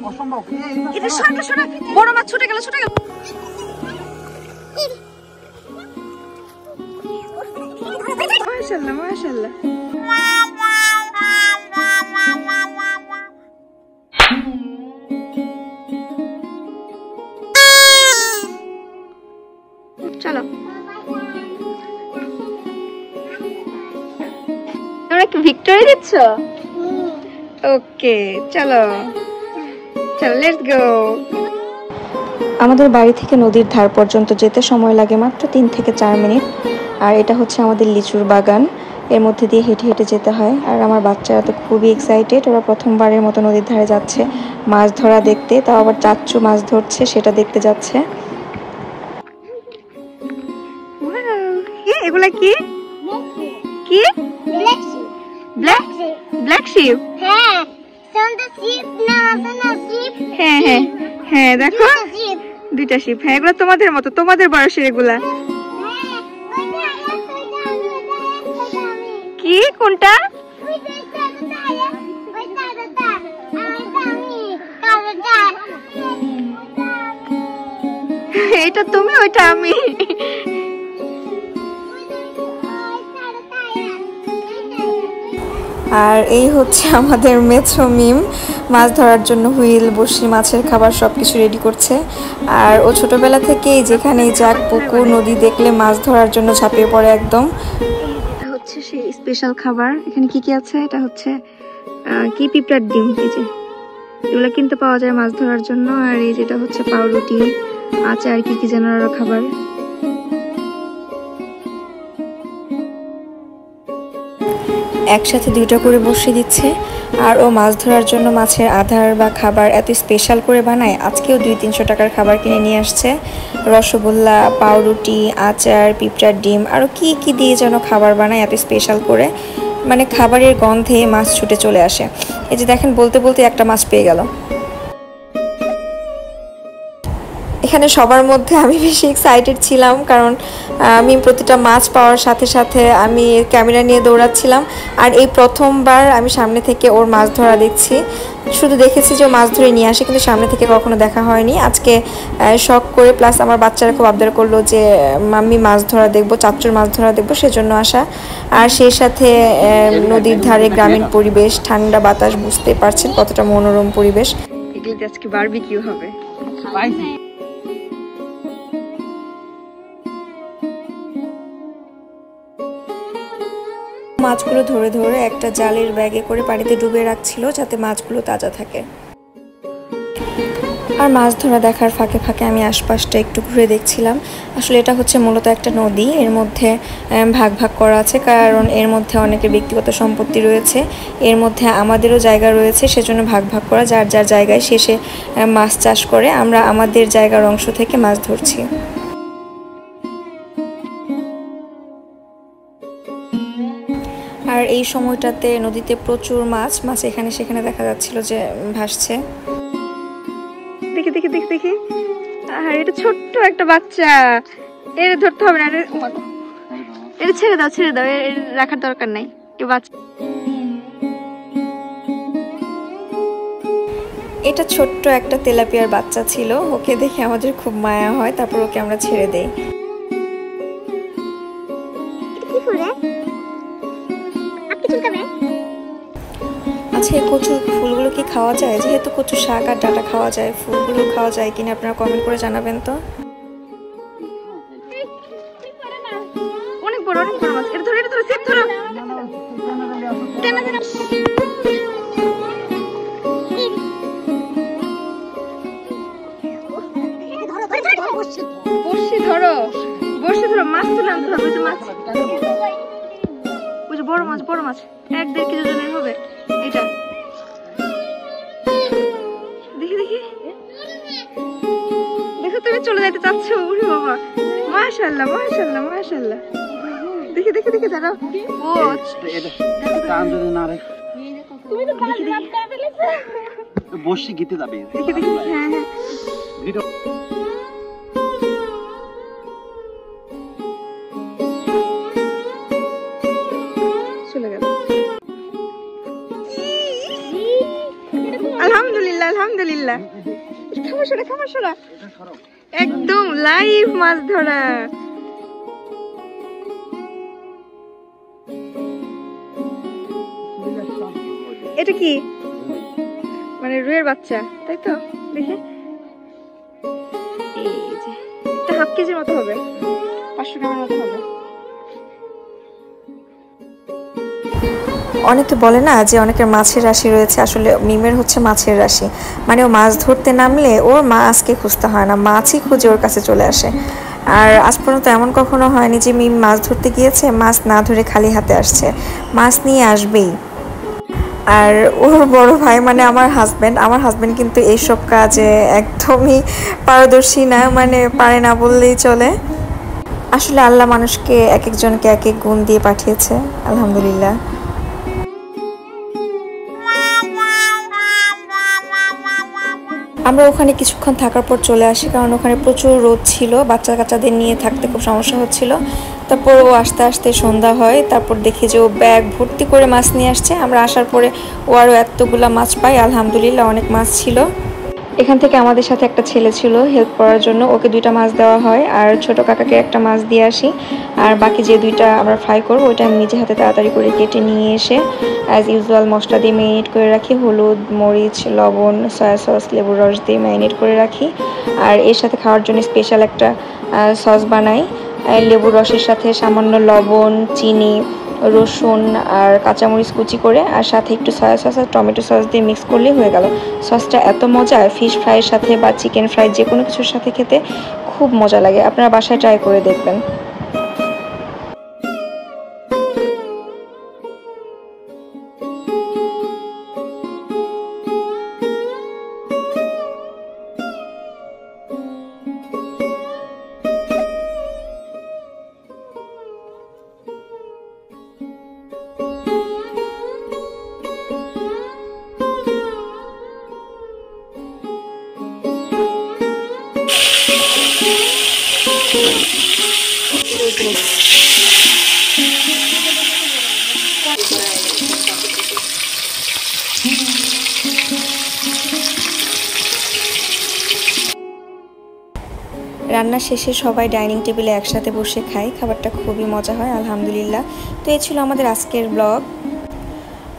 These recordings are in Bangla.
অসম্ভব। এটা সরকা সরকা বড় মাছ ছুটে গেল ছুটে গেল। মাশাআল্লাহ মাশাআল্লাহ। চলো তোমরা কি ভিক্টোরি দিচ্ছ? ওকে চলো চলো লেটস গো। আমাদের বাড়ি থেকে নদীর ধার পর্যন্ত যেতে সময় লাগে মাত্র 3 থেকে 4 মিনিট। আর এটা হচ্ছে আমাদের লিচুর বাগান, এর মধ্যে দিয়ে হেঁটে হেঁটে যেতে হয়। আর আমার বাচ্চারা তো খুবই এক্সাইটেড, ওরা প্রথমবারের মতো নদীর ধারে যাচ্ছে মাছ ধরা দেখতে, তাও আবার চাচ্চু মাছ ধরছে সেটা দেখতে যাচ্ছে। এগুলা কি কি? Black black sheep. হ্যাঁ সুন্দর শিপ না সুন্দর শিপ। হ্যাঁ হ্যাঁ হ্যাঁ দেখো দুইটা শিপ। হ্যাঁ এগুলো তোমাদের মতো, তোমাদের বয়সের এগুলা। কি কোনটা? এটা তুমি ওইটা আমি। আর এই হচ্ছে আমাদের মেছো মিম, মাছ ধরার জন্য হুইল বড়শি মাছের খাবার সবকিছু রেডি করছে। আর ও ছোটবেলা থেকেই যেখানেই যাক পুকুর নদী দেখলে মাছ ধরার জন্য ঝাঁপিয়ে পড়ে একদম। এটা হচ্ছে সেই স্পেশাল খাবার। এখানে কি কি আছে? এটা হচ্ছে কি পিঁপড়ার ডিম, এই যে এগুলো কিনতে পাওয়া যায় মাছ ধরার জন্য। আর এই যেটা হচ্ছে পাউরুটি আছে আর কি কি যেন আরো খাবার। একসাথে দুইটা করে বসিয়ে দিচ্ছে। আর ও মাছ ধরার জন্য মাছের আধার বা খাবার এত স্পেশাল করে বানায়। আজকেও 200-300 টাকার খাবার কিনে নিয়ে আসছে। রসগোল্লা, পাউরুটি, আচার, পিঁপড়ার ডিম আরও কি কি দিয়ে যেন খাবার বানায় এত স্পেশাল করে, মানে খাবারের গন্ধে মাছ ছুটে চলে আসে। এই যে দেখেন বলতে বলতে একটা মাছ পেয়ে গেল। এখানে সবার মধ্যে আমি বেশি এক্সাইটেড ছিলাম, কারণ আমি প্রতিটা মাছ পাওয়ার সাথে সাথে আমি ক্যামেরা নিয়ে দৌড়াচ্ছিলাম। আর এই প্রথমবার আমি সামনে থেকে ওর মাছ ধরা দেখছি। শুধু দেখেছি যে ও মাছ ধরে নিয়ে আসে, কিন্তু সামনে থেকে কখনো দেখা হয়নি। আজকে শখ করে, প্লাস আমার বাচ্চারা খুব আবদার করলো যে আমি মাছ ধরা দেখবো, চাচ্চুর মাছ ধরা দেখবো, সেজন্য আসা। আর সেই সাথে নদীর ধারে গ্রামীণ পরিবেশ, ঠান্ডা বাতাস, বুঝতে পারছেন কতটা মনোরম পরিবেশ। এগুলিতে আজকে বারবিকিউ হবে। মাছগুলো ধরে ধরে একটা জালের ব্যাগে করে পানিতে ডুবিয়ে রাখছিল যাতে মাছগুলো তাজা থাকে। আর মাছ ধরা দেখার ফাঁকে ফাঁকে আমি আশপাশটা একটু ঘুরে দেখছিলাম। আসলে এটা হচ্ছে মূলত একটা নদী, এর মধ্যে ভাগ ভাগ করা আছে, কারণ এর মধ্যে অনেকের ব্যক্তিগত সম্পত্তি রয়েছে, এর মধ্যে আমাদেরও জায়গা রয়েছে, সেজন্য ভাগ ভাগ করা, যার যার জায়গায় শেষে মাছ চাষ করে। আমরা আমাদের জায়গার অংশ থেকে মাছ ধরছি। আর এই সময়টাতে নদীতে প্রচুর মাছ এখানে সেখানে দেখা যাচ্ছিল যে ভাসছে। দেখি দেখি দেখি দেখি, আর এটা ছোট্ট একটা বাচ্চা, এর ধরতে হবে না, এটা ছেড়ে দাও ছেড়ে দাও, এর রাখার দরকার নাই। এটা ছোট্ট একটা তেলাপিয়ার বাচ্চা ছিল, ওকে দেখে আমাদের খুব মায়া হয়, তারপর ওকে আমরা ছেড়ে দেই। আচ্ছা এই কচুর ফুলগুলো কি খাওয়া যায়? যেহেতু কচু শাক আর ডাঁটা খাওয়া যায়, ফুলগুলো খাওয়া যায় কিনা আপনারা কমেন্ট করে জানাবেন তো। অনেক বড় মাছ, এটা ধরে এটা ধরে সেট ধরো। বড়শি ধরো, বড়শি ধরো, মাছ তুলে আনতে হবে। মাছ বড় মাছ, বড় মাছ 1-1.5 কেজি ওজনের হবে এটা। দেখি দেখি দেখো, তুমি চলে যাইতে চাচ্ছ। ওরে বাবা, মাশাআল্লাহ মাশাআল্লাহ মাশাআল্লাহ। দেখি দেখি দেখি দাঁড়াও। ও কান যদি না রে, তুমি তো পালা দিয়ে আটকে ফেলেছো। বসি গিতে যাবে। দেখি দেখি, হ্যাঁ হ্যাঁ ভিডিও চলে গেল। আলহামদুলিল্লাহ। আলহামদুলিল্লাহ। খামার একদম লাইভ মাছ ধরা। এটা কি মানে রুইয়ের বাচ্চা তাই তো? দেখে এই যে এটা হাফ কেজির মতো হবে, 500 গ্রামের মতো হবে। অনেকে বলে না যে অনেকের মাছের রাশি রয়েছে, আসলে মিমের হচ্ছে মাছের রাশি। মানে ও মাছ ধরতে নামলে ওর মাছকে খুঁজতে হয় না, মাছই খুঁজে ওর কাছে চলে আসে। আর আজ পর্যন্ত এমন কখনো হয়নি যে মিম মাছ ধরতে গিয়েছে মাছ না ধরে খালি হাতে আসছে, মাছ নিয়ে আসবেই। আর ওর বড় ভাই মানে আমার হাজব্যান্ড কিন্তু এইসব কাজে একদমই পারদর্শী না, মানে পারে না বললেই চলে। আসলে আল্লাহ মানুষকে এক একজনকে এক এক গুণ দিয়ে পাঠিয়েছে, আলহামদুলিল্লাহ। আমরা ওখানে কিছুক্ষণ থাকার পর চলে আসি, কারণ ওখানে প্রচুর রোদ ছিল, বাচ্চাদের নিয়ে থাকতে খুব সমস্যা হচ্ছিল। তারপর ও আস্তে আস্তে সন্ধ্যা হয়, তারপর দেখি যে ও ব্যাগ ভর্তি করে মাছ নিয়ে আসছে। আমরা আসার পরে ও আরও এতগুলা মাছ পাই, আলহামদুলিল্লাহ অনেক মাছ ছিল। এখান থেকে আমাদের সাথে একটা ছেলে ছিল হেল্প করার জন্য, ওকে 2টা মাছ দেওয়া হয় আর ছোট কাকাকে একটা মাছ দিয়ে আসি। আর বাকি যে 2টা আমরা ফ্রাই করবো ওইটা আমি নিজে হাতে তাড়াতাড়ি করে কেটে নিয়ে এসে অ্যাজ ইউজুয়াল মশলা দিয়ে ম্যারিনেট করে রাখি, হলুদ, মরিচ, লবণ, সয়া সস, লেবুর রস দিয়ে ম্যারিনেট করে রাখি। আর এর সাথে খাওয়ার জন্য স্পেশাল একটা সস বানাই, লেবুর রসের সাথে সামান্য লবণ, চিনি, রসুন আর কাঁচামরিচ কুচি করে, আর সাথে একটু সয়া সস আর টমেটো সস দিয়ে মিক্স করলেই হয়ে গেল। সসটা এত মজা, ফিশ ফ্রাইয়ের সাথে বা চিকেন ফ্রাই যে কোনো কিছুর সাথে খেতে খুব মজা লাগে। আপনারা বাসায় ট্রাই করে দেখবেন। রান্না শেষে সবাই ডাইনিং টেবিলে একসাথে বসে খাই, খাবারটা খুবই মজা হয় আলহামদুলিল্লাহ। তো এই ছিল আমাদের আজকের ব্লগ।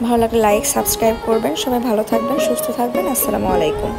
ভালো লাগলে লাইক সাবস্ক্রাইব করবেন। সবাই ভালো থাকবেন, সুস্থ থাকবেন। আসসালামু আলাইকুম।